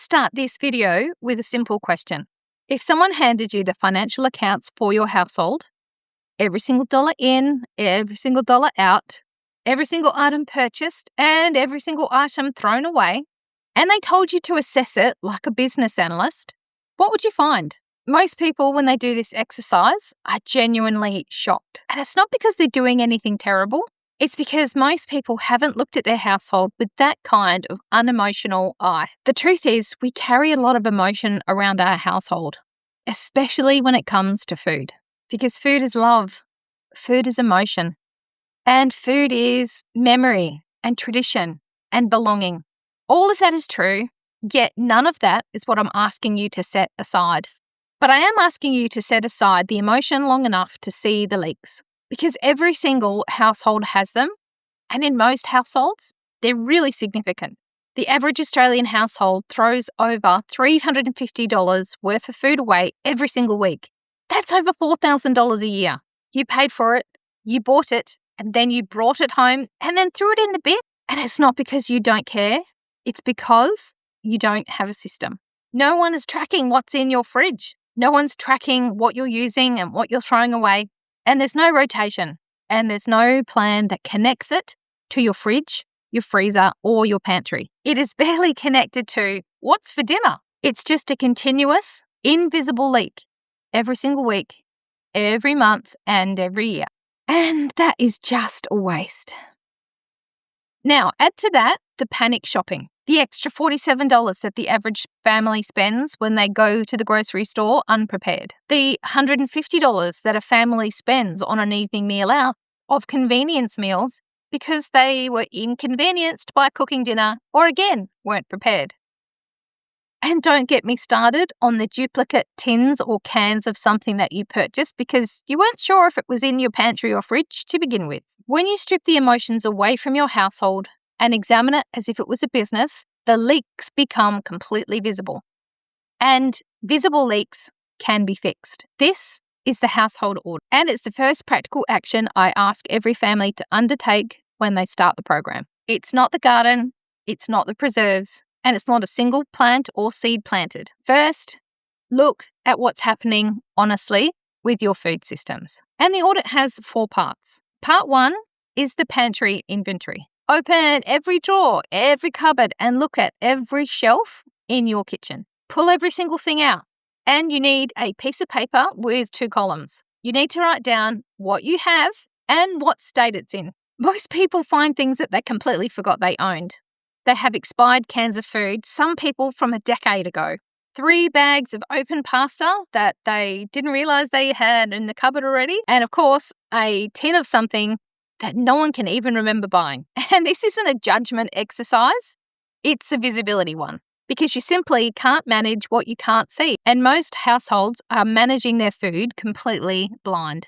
start this video with a simple question. If someone handed you the financial accounts for your household, every single dollar in, every single dollar out, every single item purchased, and every single item thrown away, and they told you to assess it like a business analyst, what would you find? Most people, when they do this exercise, are genuinely shocked. And it's not because they're doing anything terrible. It's because most people haven't looked at their household with that kind of unemotional eye. The truth is, we carry a lot of emotion around our household, especially when it comes to food. Because food is love, food is emotion, and food is memory and tradition and belonging. All of that is true, yet none of that is what I'm asking you to set aside. But I am asking you to set aside the emotion long enough to see the leaks, because every single household has them, and in most households, they're really significant. The average Australian household throws over $350 worth of food away every single week. That's over $4,000 a year. You paid for it, you bought it, and then you brought it home and then threw it in the bin. And it's not because you don't care, it's because you don't have a system. No one is tracking what's in your fridge. No one's tracking what you're using and what you're throwing away. And there's no rotation. And there's no plan that connects it to your fridge, your freezer, or your pantry. It is barely connected to what's for dinner. It's just a continuous, invisible leak every single week, every month, and every year. And that is just a waste. Now, add to that the panic shopping. The extra $47 that the average family spends when they go to the grocery store unprepared. The $150 that a family spends on an evening meal out of convenience meals because they were inconvenienced by cooking dinner or, again, weren't prepared. And don't get me started on the duplicate tins or cans of something that you purchased because you weren't sure if it was in your pantry or fridge to begin with. When you strip the emotions away from your household and examine it as if it was a business, the leaks become completely visible. And visible leaks can be fixed. This is the household audit, and it's the first practical action I ask every family to undertake when they start the program. It's not the garden, it's not the preserves, and it's not a single plant or seed planted. First, look at what's happening honestly with your food systems. And the audit has 4 parts. Part 1 is the pantry inventory. Open every drawer, every cupboard, and look at every shelf in your kitchen. Pull every single thing out. And you need a piece of paper with 2 columns. You need to write down what you have and what state it's in. Most people find things that they completely forgot they owned. They have expired cans of food, some people from a decade ago. 3 bags of open pasta that they didn't realise they had in the cupboard already. And of course, a tin of something that no one can even remember buying. And this isn't a judgment exercise, it's a visibility one. Because you simply can't manage what you can't see. And most households are managing their food completely blind.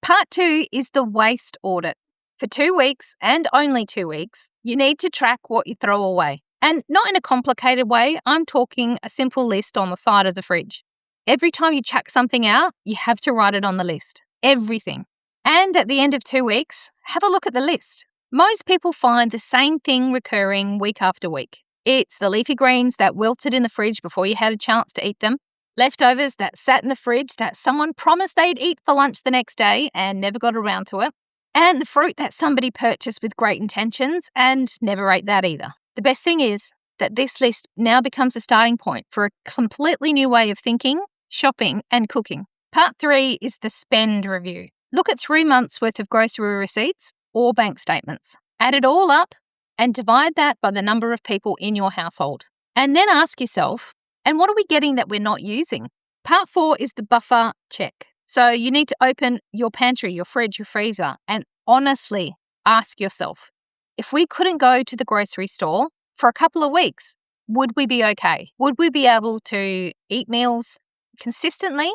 Part 2 is the waste audit. For 2 weeks, and only 2 weeks, you need to track what you throw away. And not in a complicated way, I'm talking a simple list on the side of the fridge. Every time you chuck something out, you have to write it on the list. Everything. And at the end of 2 weeks, have a look at the list. Most people find the same thing recurring week after week. It's the leafy greens that wilted in the fridge before you had a chance to eat them, leftovers that sat in the fridge that someone promised they'd eat for lunch the next day and never got around to it, and the fruit that somebody purchased with great intentions and never ate that either. The best thing is that this list now becomes a starting point for a completely new way of thinking, shopping, and cooking. Part 3 is the spend review. Look at 3 months' worth of grocery receipts or bank statements. Add it all up and divide that by the number of people in your household. And then ask yourself, and what are we getting that we're not using? Part 4 is the buffer check. So you need to open your pantry, your fridge, your freezer, and honestly ask yourself, if we couldn't go to the grocery store for a couple of weeks, would we be okay? Would we be able to eat meals consistently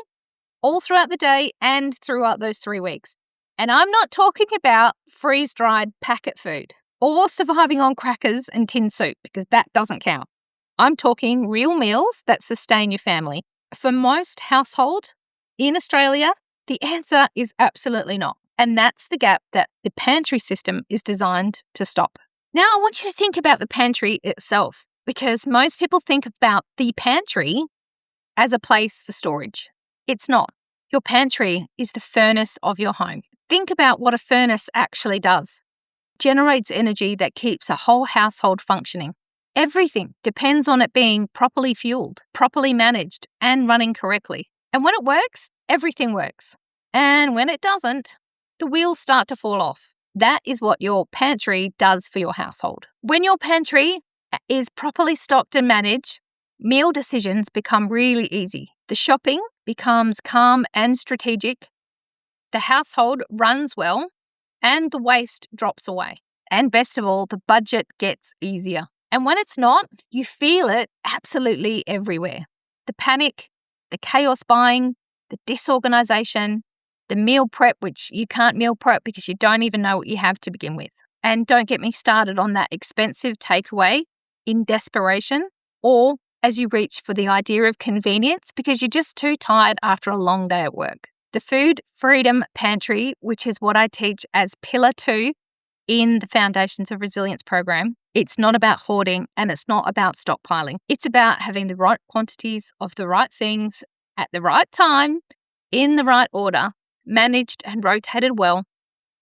all throughout the day and throughout those 3 weeks? And I'm not talking about freeze-dried packet food or surviving on crackers and tin soup, because that doesn't count. I'm talking real meals that sustain your family. For most households in Australia, the answer is absolutely not. And that's the gap that the pantry system is designed to stop. Now, I want you to think about the pantry itself. because most people think about the pantry as a place for storage. It's not. Your pantry is the furnace of your home. Think about what a furnace actually does. It generates energy that keeps a whole household functioning. Everything depends on it being properly fueled, properly managed, and running correctly. And when it works, everything works. And when it doesn't, the wheels start to fall off. That is what your pantry does for your household. When your pantry is properly stocked and managed, meal decisions become really easy. The shopping becomes calm and strategic. The household runs well, and the waste drops away. And best of all, the budget gets easier. And when it's not, you feel it absolutely everywhere. The panic, the chaos buying, the disorganization, the meal prep, which you can't meal prep because you don't even know what you have to begin with. And don't get me started on that expensive takeaway in desperation, or as you reach for the idea of convenience because you're just too tired after a long day at work. The Food Freedom Pantry, which is what I teach as Pillar 2 in the Foundations of Resilience program, it's not about hoarding and it's not about stockpiling. It's about having the right quantities of the right things at the right time, in the right order, managed and rotated well,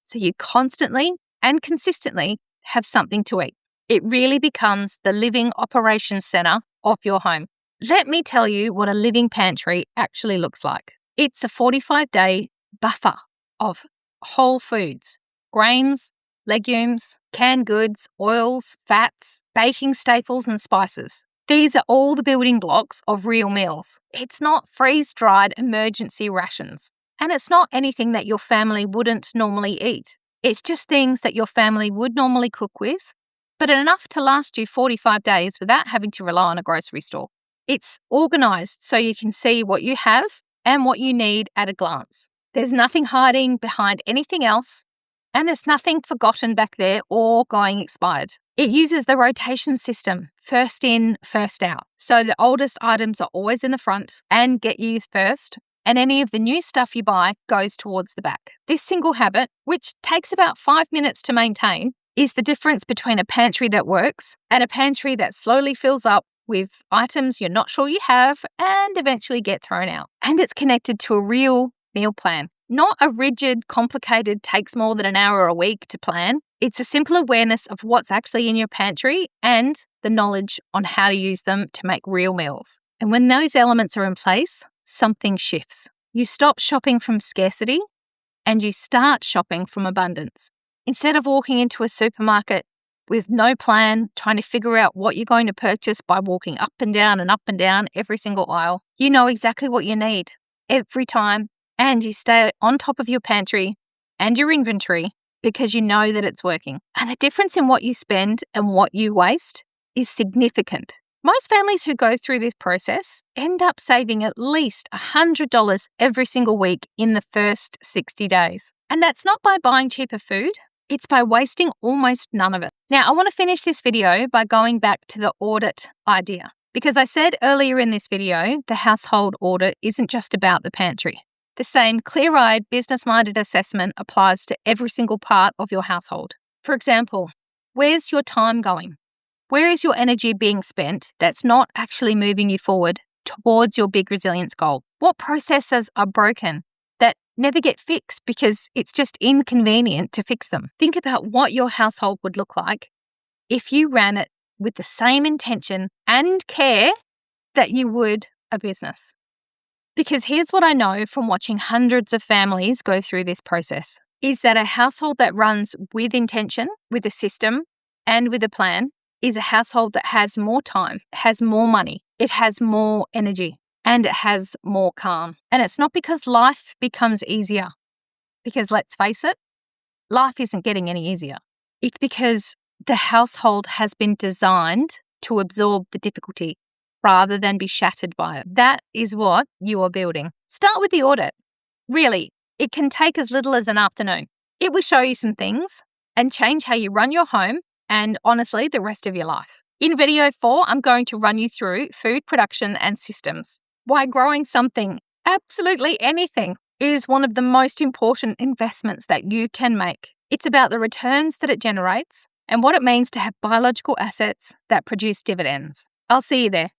so you constantly and consistently have something to eat. It really becomes the living operations centre of your home. Let me tell you what a living pantry actually looks like. It's a 45-day buffer of whole foods, grains, legumes, canned goods, oils, fats, baking staples and spices. These are all the building blocks of real meals. It's not freeze-dried emergency rations. And it's not anything that your family wouldn't normally eat. It's just things that your family would normally cook with, but enough to last you 45 days without having to rely on a grocery store. It's organised so you can see what you have and what you need at a glance. There's nothing hiding behind anything else, and there's nothing forgotten back there or going expired. It uses the rotation system, first in, first out. So the oldest items are always in the front and get used first, and any of the new stuff you buy goes towards the back. This single habit, which takes about 5 minutes to maintain, is the difference between a pantry that works and a pantry that slowly fills up with items you're not sure you have and eventually get thrown out. And it's connected to a real meal plan. Not a rigid, complicated, takes more than an hour a week to plan. It's a simple awareness of what's actually in your pantry and the knowledge on how to use them to make real meals. And when those elements are in place, something shifts. You stop shopping from scarcity and you start shopping from abundance. Instead of walking into a supermarket with no plan, trying to figure out what you're going to purchase by walking up and down every single aisle, you know exactly what you need every time, and you stay on top of your pantry and your inventory because you know that it's working. And the difference in what you spend and what you waste is significant. Most families who go through this process end up saving at least $100 every single week in the first 60 days. And that's not by buying cheaper food, it's by wasting almost none of it. Now, I want to finish this video by going back to the audit idea, because I said earlier in this video, the household audit isn't just about the pantry. The same clear-eyed, business-minded assessment applies to every single part of your household. For example, where's your time going? Where is your energy being spent that's not actually moving you forward towards your big resilience goal? What processes are broken that never get fixed because it's just inconvenient to fix them? Think about what your household would look like if you ran it with the same intention and care that you would a business. Because here's what I know from watching hundreds of families go through this process, is that a household that runs with intention, with a system, and with a plan is a household that has more time, has more money, it has more energy, and it has more calm. And it's not because life becomes easier, because let's face it, life isn't getting any easier. It's because the household has been designed to absorb the difficulty rather than be shattered by it. That is what you are building. Start with the audit. Really, it can take as little as an afternoon. It will show you some things and change how you run your home and honestly, the rest of your life. In video 4, I'm going to run you through food production and systems. Why growing something, absolutely anything, is one of the most important investments that you can make. It's about the returns that it generates and what it means to have biological assets that produce dividends. I'll see you there.